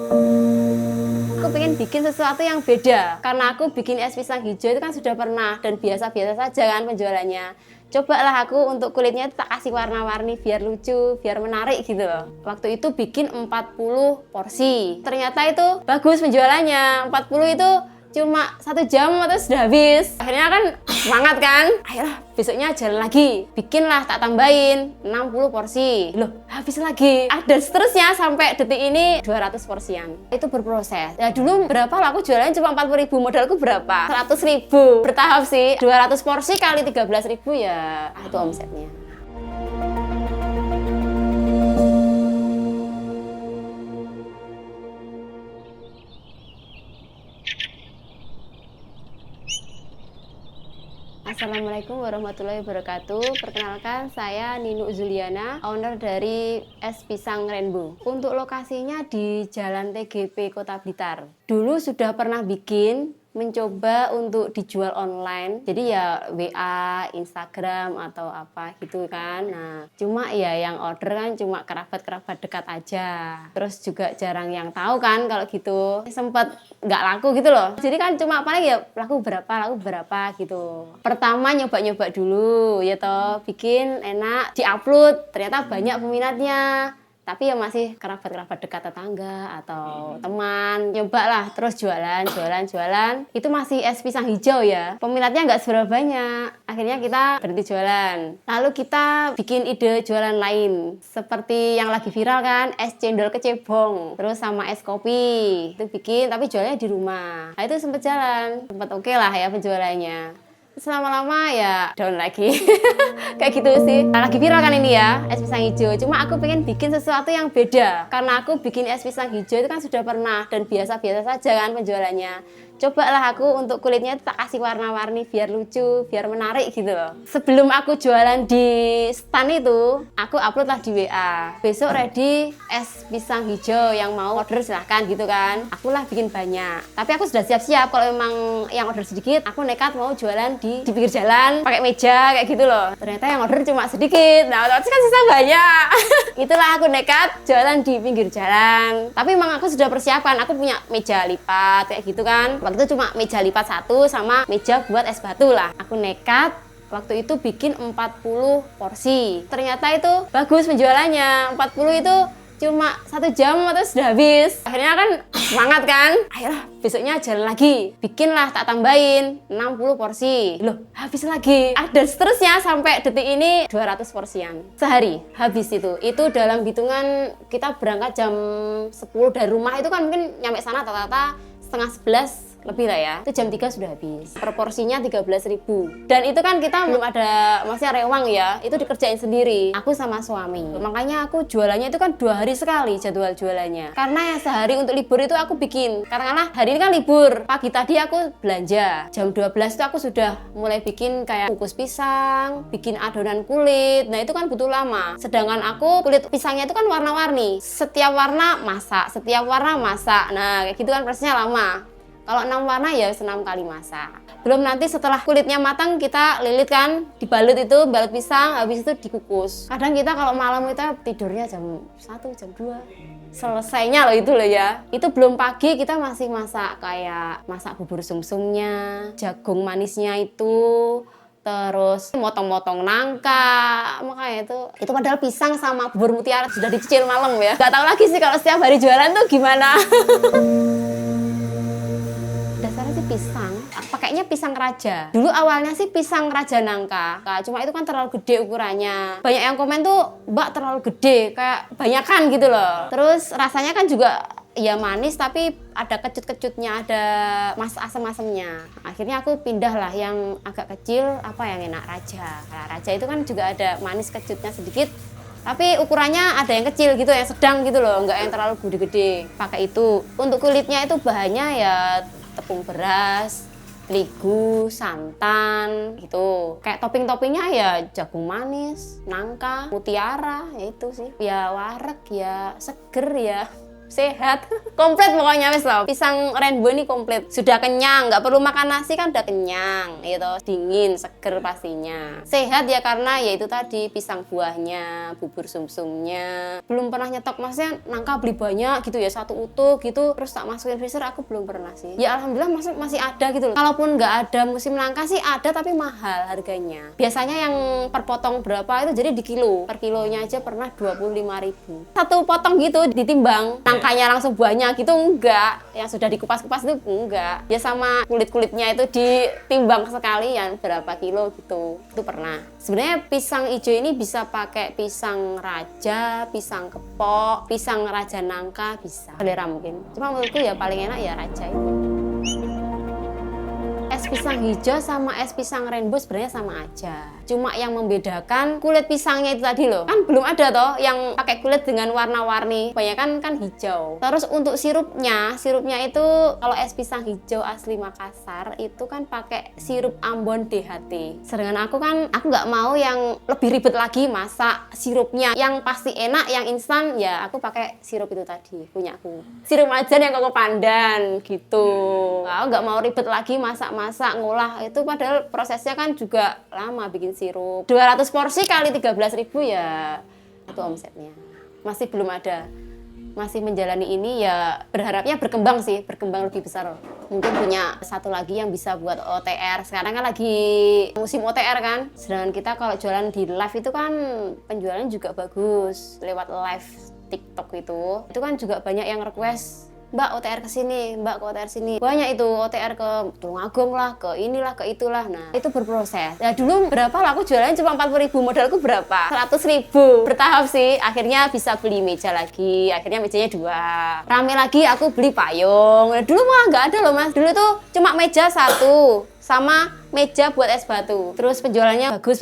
Aku pengen bikin sesuatu yang beda, karena aku bikin es pisang hijau itu kan sudah pernah dan biasa-biasa saja kan penjualannya. Cobalah aku untuk kulitnya itu tak kasih warna-warni biar lucu, biar menarik gitu loh. Waktu itu bikin 40 porsi. Ternyata itu bagus penjualannya. 40 itu cuma 1 jam atau sudah habis. Akhirnya kan semangat kan? Ayolah besoknya jalan lagi. Bikinlah tak tambahin 60 porsi. Loh habis lagi. Dan seterusnya sampai detik ini 200 porsian. Itu berproses. Ya dulu berapa lah aku jualannya cuma 40.000. Modalku berapa? 100.000. Bertahap sih. 200 porsi kali 13.000 ya itu omsetnya. Assalamualaikum warahmatullahi wabarakatuh. Perkenalkan, saya Ninu Zuliana, owner dari Es Pisang Rainbow. Untuk lokasinya di Jalan TGP Kota Blitar. Dulu sudah pernah mencoba untuk dijual online, jadi ya WA, Instagram atau apa gitu kan. Nah, cuma ya yang order kan cuma kerabat-kerabat dekat aja. Terus juga jarang yang tahu kan kalau gitu. Sempet nggak laku gitu loh. Jadi kan cuma paling ya laku berapa gitu. Pertama nyoba-nyoba dulu ya toh, bikin enak, diupload, ternyata banyak peminatnya. Tapi ya masih kerabat-kerabat dekat tetangga atau teman. Nyobalah terus jualan. Itu masih es pisang hijau ya. Peminatnya nggak seberapa banyak. Akhirnya kita berhenti jualan. Lalu kita bikin ide jualan lain. Seperti yang lagi viral kan, es cendol kecebong. Terus sama es kopi. Itu bikin tapi jualnya di rumah. Nah itu sempat jalan. Sempat oke lah ya penjualannya. Selama-lama ya down lagi. Kayak gitu sih. Lagi viral kan ini ya, es pisang hijau. Cuma aku pengen bikin sesuatu yang beda. Karena aku bikin es pisang hijau itu kan sudah pernah dan biasa-biasa saja kan penjualannya. Cobalah aku untuk kulitnya itu tak kasih warna-warni biar lucu, biar menarik gitu loh. Sebelum aku jualan di stand itu, aku upload lah di WA. Besok ready es pisang hijau, yang mau order silahkan gitu kan. Aku lah bikin banyak. Tapi aku sudah siap-siap kalau memang yang order sedikit, aku nekat mau jualan di pinggir jalan pakai meja kayak gitu loh. Ternyata yang order cuma sedikit. Nah, otomatis kan sisa banyak. Itulah aku nekat jualan di pinggir jalan. Tapi memang aku sudah persiapan, aku punya meja lipat kayak gitu kan. Waktu itu cuma meja lipat satu sama meja buat es batu lah. Aku nekat waktu itu bikin 40 porsi. Ternyata itu bagus penjualannya. 40 itu cuma 1 jam atau sudah habis. Akhirnya kan semangat kan? Ayolah besoknya jalan lagi. Bikinlah tak tambahin 60 porsi. Loh habis lagi. Dan seterusnya sampai detik ini 200 porsian. Sehari habis itu. Itu dalam hitungan kita berangkat jam 10 dari rumah itu kan mungkin nyampe sana rata-rata setengah 11 lebih lah ya. Itu jam 3 sudah habis. Proporsinya 13.000. Dan itu kan kita belum ada masih rewang ya. Itu dikerjain sendiri. Aku sama suami. Makanya aku jualannya itu kan 2 hari sekali jadwal jualannya. Karena ya sehari untuk libur itu aku bikin. Karena hari ini kan libur. Pagi tadi aku belanja. Jam 12 itu aku sudah mulai bikin kayak kukus pisang, bikin adonan kulit. Nah itu kan butuh lama. Sedangkan aku kulit pisangnya itu kan warna-warni. Setiap warna masak. Nah kayak gitu kan prosesnya lama. Kalau 6 warna ya 6 kali masak. Belum nanti setelah kulitnya matang kita lilit kan, dibalut itu, balut pisang, habis itu dikukus. Kadang kita kalau malam kita tidurnya jam 1, jam 2. Selesainya loh itu loh ya. Itu belum pagi kita masih masak kayak masak bubur sumsumnya, jagung manisnya itu, terus motong-motong nangka. Makanya itu padahal pisang sama bubur mutiara sudah dicicil malam ya. Gak tahu lagi sih kalau setiap hari jualan tuh gimana. Dasarnya sih pisang, pakainya pisang raja. Dulu awalnya sih pisang raja nangka. Cuma itu kan terlalu gede ukurannya. Banyak yang komen tuh, "Mbak terlalu gede, kayak banyakan gitu loh." Terus rasanya kan juga ya manis tapi ada kecut-kecutnya, ada asam-asamnya. Akhirnya aku pindah lah yang agak kecil, apa yang enak, raja. Nah, raja itu kan juga ada manis kecutnya sedikit. Tapi ukurannya ada yang kecil gitu, yang sedang gitu loh, nggak yang terlalu gede-gede. Pakai itu. Untuk kulitnya itu bahannya ya tepung beras, terigu, santan gitu. Kayak topping-toppingnya ya jagung manis, nangka, mutiara, ya itu sih. Ya wareg, ya seger ya. sehat, komplit pokoknya wes loh. Pisang rainbow ini komplit, sudah kenyang, nggak perlu makan nasi kan udah kenyang, gitu. Dingin, seger pastinya. Sehat ya karena ya itu tadi pisang buahnya, bubur sumsumnya. Belum pernah nyetok, maksudnya nangka beli banyak gitu ya, satu utuh gitu, terus tak masukin freezer, aku belum pernah sih. Ya alhamdulillah masih ada gitu loh. Kalaupun nggak ada musim nangka sih ada, tapi mahal harganya. Biasanya yang per potong berapa itu jadi di kilo, per kilonya aja pernah 25.000. Satu potong gitu ditimbang. Nangkanya langsung banyak gitu enggak, yang sudah dikupas-kupas itu enggak ya, sama kulit-kulitnya itu ditimbang sekalian berapa kilo gitu, itu pernah. Sebenarnya pisang hijau ini bisa pakai pisang raja, pisang kepok, pisang raja nangka, bisa selera mungkin, cuma menurutku ya paling enak ya raja itu. Es pisang hijau sama es pisang rainbow sebenarnya sama aja. Cuma yang membedakan kulit pisangnya itu tadi loh. Kan belum ada toh yang pakai kulit dengan warna-warni. Kebanyakan kan hijau. Terus untuk sirupnya itu kalau es pisang hijau asli Makassar itu kan pakai sirup Ambon DHT. Sedangkan aku nggak mau yang lebih ribet lagi masak sirupnya. Yang pasti enak, yang instan ya aku pakai sirup itu tadi, punya aku. Sirup majan yang koko pandan gitu. Aku nggak mau ribet lagi masak ngolah itu, padahal prosesnya kan juga lama bikin sirup. 200 porsi kali 13.000 ya itu omsetnya. Masih belum ada. Masih menjalani ini ya, berharapnya berkembang lebih besar. Mungkin punya satu lagi yang bisa buat OTR. Sekarang kan lagi musim OTR kan. Sedangkan kita kalau jualan di live itu kan penjualannya juga bagus. Lewat live TikTok itu kan juga banyak yang request, Mbak OTR ke sini, Mbak ke OTR sini. Banyak itu OTR ke Tulungagung lah, ke inilah, ke itulah. Nah, itu berproses. Ya dulu berapa lah, aku jualannya cuma 40.000, modalku berapa? 100.000. Bertahap sih, akhirnya bisa beli meja lagi. Akhirnya mejanya 2. Rame lagi aku beli payung. Nah, dulu mah nggak ada loh Mas. Dulu tuh cuma meja 1 sama meja buat es batu. Terus penjualannya bagus,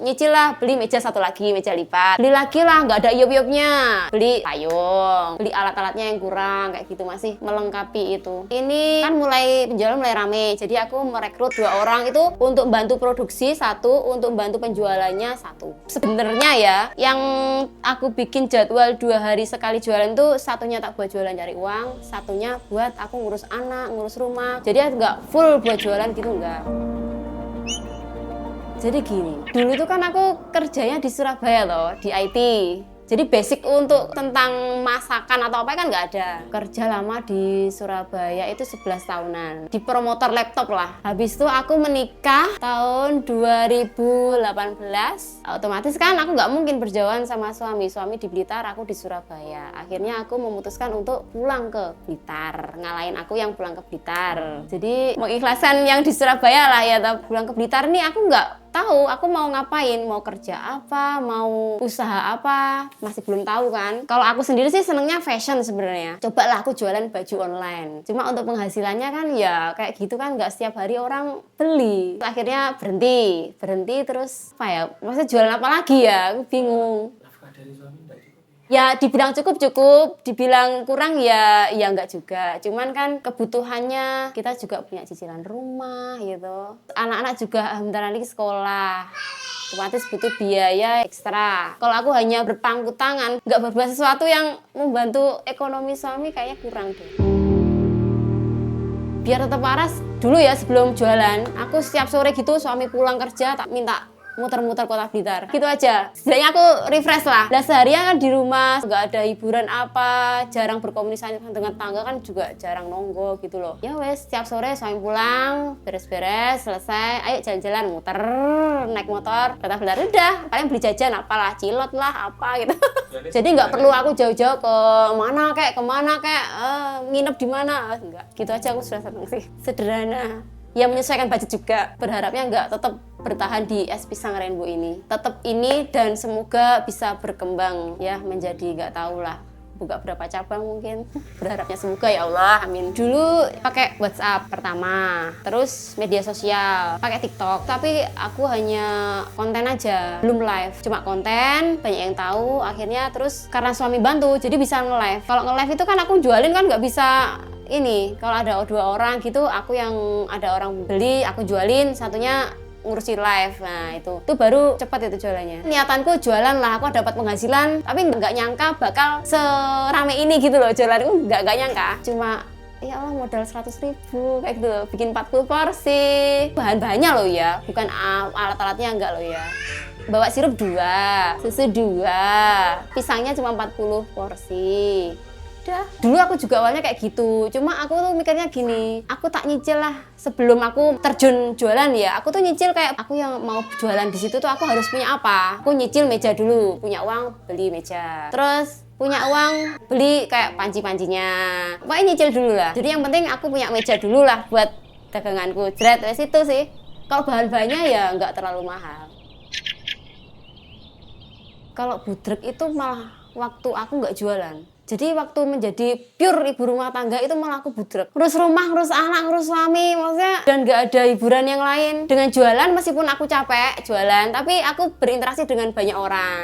nyicil lah, beli meja 1 lagi, meja lipat. Beli lagi lah, nggak ada iup-iupnya. Beli payung, beli alat-alatnya yang kurang, kayak gitu, masih melengkapi itu. Ini kan penjualan mulai rame, jadi aku merekrut 2 orang itu untuk bantu produksi, 1 untuk bantu penjualannya, 1. Sebenarnya ya, yang aku bikin jadwal 2 hari sekali jualan tuh, 1-nya tak buat jualan cari uang, 1-nya buat aku ngurus anak, ngurus rumah. Jadi nggak full buat jualan gitu, enggak. Jadi gini, dulu tuh kan aku kerjanya di Surabaya loh, di IT. Jadi basic untuk tentang masakan atau apa kan nggak ada. Kerja lama di Surabaya itu 11 tahunan. Di promotor laptop lah. Habis itu aku menikah tahun 2018. Otomatis kan aku nggak mungkin berjauhan sama suami. Suami di Blitar, aku di Surabaya. Akhirnya aku memutuskan untuk pulang ke Blitar. Ngalahin aku yang pulang ke Blitar. Jadi mengikhlaskan yang di Surabaya lah ya. Pulang ke Blitar nih aku nggak tahu aku mau ngapain, mau kerja apa, mau usaha apa, masih belum tahu kan. Kalau aku sendiri sih senengnya fashion sebenarnya. Cobalah aku jualan baju online. Cuma untuk penghasilannya kan ya kayak gitu kan, nggak setiap hari orang beli. Akhirnya berhenti terus apa ya? Maksudnya jualan apa lagi ya? Aku bingung. Ya dibilang cukup, dibilang kurang ya enggak juga. Cuman kan kebutuhannya kita juga punya cicilan rumah gitu. Anak-anak juga bentar lagi sekolah. Otomatis butuh biaya ekstra. Kalau aku hanya berpangku tangan, nggak berbuat sesuatu yang membantu ekonomi suami, kayaknya kurang deh. Biar tetap waras dulu ya sebelum jualan, aku setiap sore gitu suami pulang kerja tak minta muter-muter kota Blitar, gitu aja. Setidaknya aku refresh lah. Nah seharian kan di rumah, nggak ada hiburan apa, jarang berkomunikasi dengan tangga kan juga jarang nonggo gitu loh. Ya wes, setiap sore suami pulang, beres-beres, selesai, ayo jalan-jalan, muter, naik motor, kota Blitar, udah, paling beli jajan apalah, cilok lah, apa gitu. Jadi nggak perlu aku jauh-jauh kemana kayak, nginep di mana, enggak. Gitu aja aku sudah seneng sih. Sederhana. Ya menyesuaikan budget juga. Berharapnya nggak tetap bertahan di es pisang rainbow ini. Tetap ini dan semoga bisa berkembang ya menjadi nggak tahu lah. Buka berapa cabang mungkin. Berharapnya semoga ya Allah, amin. Dulu pakai WhatsApp pertama, terus media sosial, pakai TikTok. Tapi aku hanya konten aja, belum live. Cuma konten, banyak yang tahu. Akhirnya terus karena suami bantu, jadi bisa nge-live. Kalau nge-live itu kan aku jualin kan nggak bisa ini. Kalau ada 2 orang gitu, aku yang ada orang beli, aku jualin, satunya ngurusi live. Nah itu baru cepat itu jualannya. Niatanku jualan lah, aku dapat penghasilan, tapi nggak nyangka bakal serame ini gitu loh jualanku, nggak nyangka. Cuma ya Allah modal 100.000 kayak gitu loh, bikin 40 porsi. Bahan-bahannya loh ya, bukan alat-alatnya enggak loh ya. Bawa sirup 2, susu 2, pisangnya cuma 40 porsi. Udah. Dulu aku juga awalnya kayak gitu, cuma aku tuh mikirnya gini, aku tak nyicil lah sebelum aku terjun jualan ya. Aku tuh nyicil kayak aku yang mau jualan di situ tuh aku harus punya apa? Aku nyicil meja dulu, punya uang beli meja. Terus punya uang beli kayak panci-pancinya. Pokoknya nyicil dulu lah. Jadi yang penting aku punya meja dulu lah buat daganganku. Jret wes itu sih. Kalau bahan-bahannya ya nggak terlalu mahal. Kalau budrek itu malah waktu aku nggak jualan. Jadi waktu menjadi pure ibu rumah tangga itu malah aku budrek. Ngurus rumah, ngurus anak, ngurus suami, maksudnya. Dan nggak ada hiburan yang lain. Dengan jualan meskipun aku capek jualan, tapi aku berinteraksi dengan banyak orang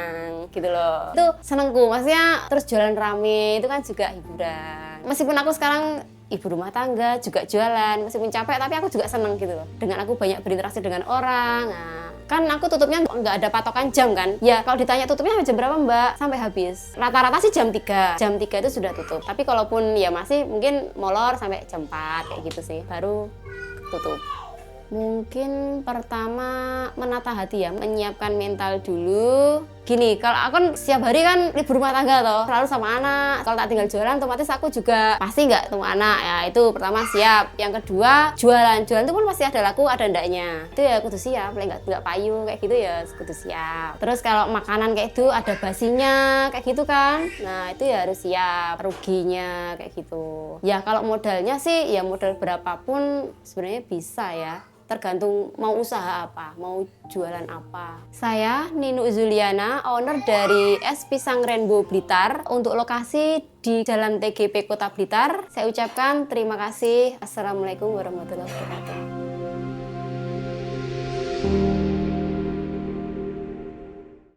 gitu loh. Itu senengku, maksudnya terus jualan rame itu kan juga hiburan. Meskipun aku sekarang ibu rumah tangga juga jualan, meskipun capek tapi aku juga seneng gitu loh. Dengan aku banyak berinteraksi dengan orang. Nah, kan aku tutupnya nggak ada patokan jam kan. Ya kalau ditanya tutupnya jam berapa Mbak? Sampai habis. Rata-rata sih jam 3. Jam 3 itu sudah tutup. Tapi kalaupun ya masih mungkin molor sampai jam 4 kayak gitu sih. Baru tutup. Mungkin pertama menata hati ya, menyiapkan mental dulu. Gini, kalau aku kan setiap hari kan ibu rumah tangga toh, selalu sama anak. Kalau tak tinggal jualan, otomatis aku juga pasti nggak ketemu anak ya. Itu pertama siap. Yang kedua jualan itu pun pasti ada laku, ada ndaknya. Itu ya kudu siap, nggak payu kayak gitu ya kudu siap. Terus kalau makanan kayak itu ada basinya kayak gitu kan, nah itu ya harus siap, ruginya kayak gitu. Ya kalau modalnya sih ya modal berapapun sebenarnya bisa ya. Tergantung mau usaha apa, mau jualan apa. Saya Ninu Zuliana, owner dari Es Pisang Rainbow Blitar. Untuk lokasi di Jalan TGP Kota Blitar, saya ucapkan terima kasih. Assalamualaikum warahmatullahi wabarakatuh.